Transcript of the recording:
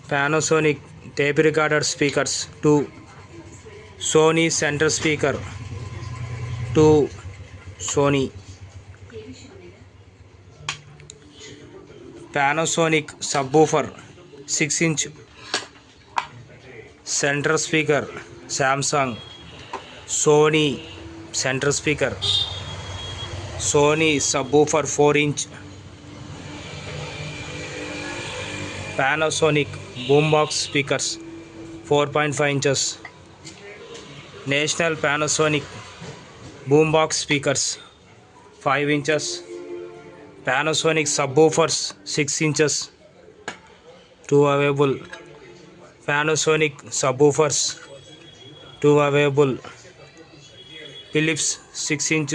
Panasonic tape recorder speakers 2. Sony center speaker 2. Sony. Panasonic subwoofer 6-inch. Center speaker Samsung. Sony center speaker. Sony subwoofer 4-inch. Panasonic boombox speakers 4.5 inches. National Panasonic boombox speakers 5 inches. Panasonic subwoofers 6 inches. 2 available. Panasonic subwoofers 2 available. Philips 6-inch